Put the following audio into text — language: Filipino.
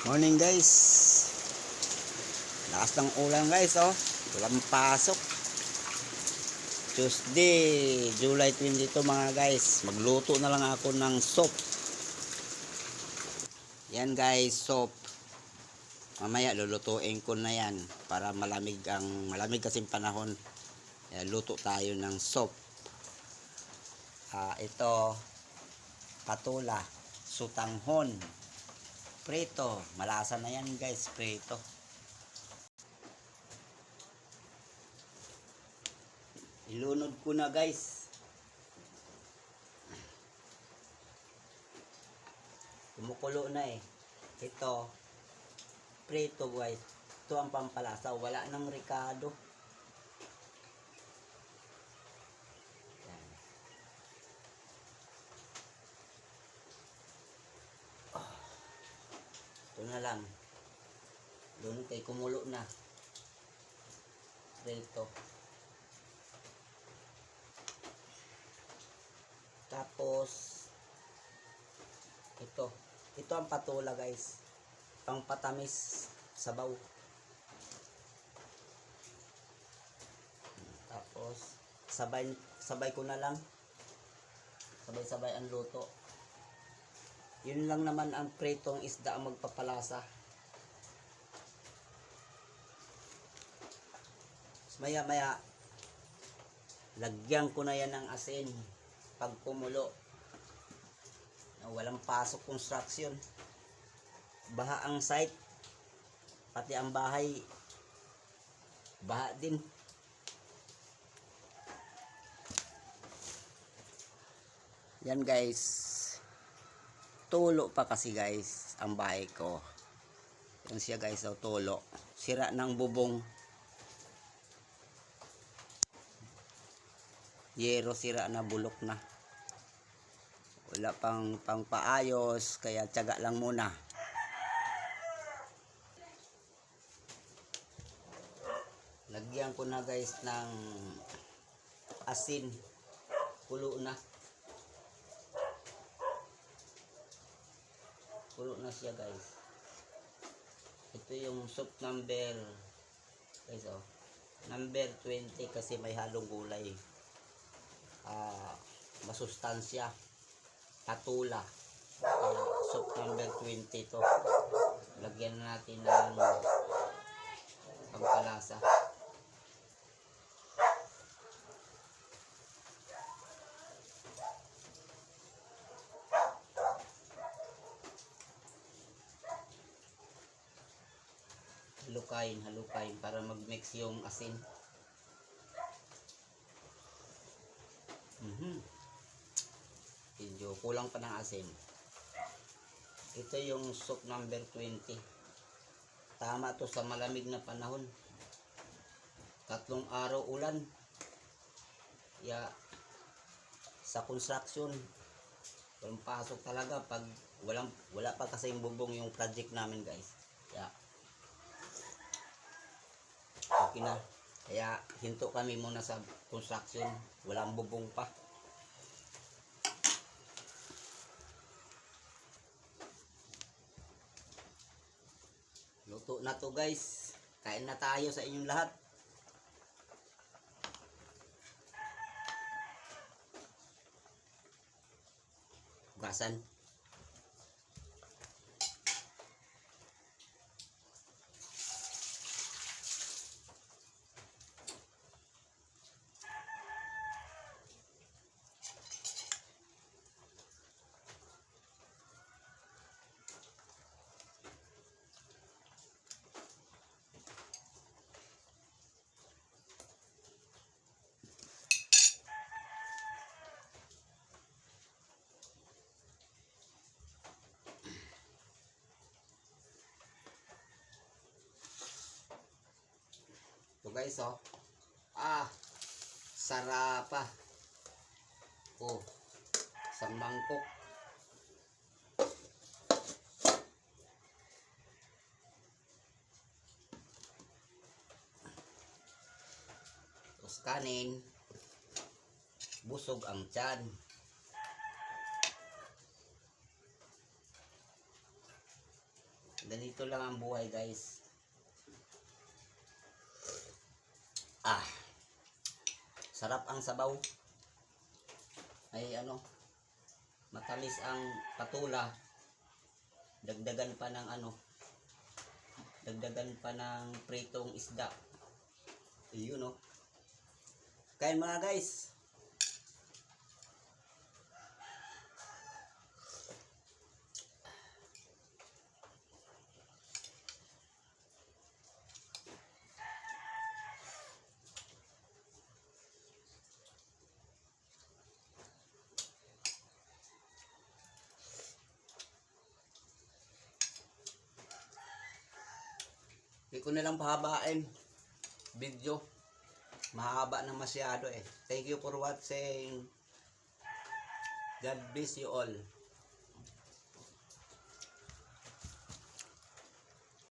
Morning guys. Lakas ng ulan guys oh. Walang pasok. Tuesday, July 22 mga guys. Magluto na lang ako ng soup. Yan guys, soup. Mamaya lulutuin ko na yan para malamig kasing panahon. Yan, luto tayo ng soup. Ito patula, sutanghon. Prito, malasa na yan guys, prito. Ilunod ko na guys. Kumukulo na eh. Ito, prito guys. Ito ang pampalasa, wala nang ricado. Yan. Ito na lang. Doon kay kumulo na. Prito. Tapos ito ang patula guys, pang patamis sabaw. Tapos sabay ko na lang, sabay ang luto. Yun lang naman ang pritong isda ang magpapalasa. Maya lagyan ko na yan ng asin pag kumulo. Walang pasok construction, baha ang site, pati ang bahay baha din. Yan guys, tulo pa kasi guys ang bahay ko. Yan siya guys, tulo, sira ng bubong, yero sira na, bulok na, wala pang paayos, kaya tiyaga lang muna. Lagyan ko na guys ng asin, kulo na siya guys. Ito yung soup number guys number 20 kasi may halong gulay. Masustansya, patula, kaya soup number 20 to. Lagyan natin ng pangkalasa. Halukayin para mag-mix yung asin. Medyo kulang pa ng asin. Ito yung soup number 20. Tama to sa malamig na panahon. 3 araw ulan. Sa construction, walang pasok talaga pag wala pa kasi yung bubong yung project namin guys. Okay na. Kaya hinto kami muna sa construction. Walang bubong pa. Luto na to guys. Kain na tayo sa inyong lahat. Hugasan. So guys sarapa. Isang mangkok. Tapos kanin. Busog ang tiyan. Ganito lang ang buhay, guys. Sarap ang sabaw. Ay matamis ang patula. Dagdagan pa ng pritong isda. Ayun Kain mga guys. Hindi ko na lang pahabain video. Mahaba na masyado eh. Thank you for watching. God bless you all.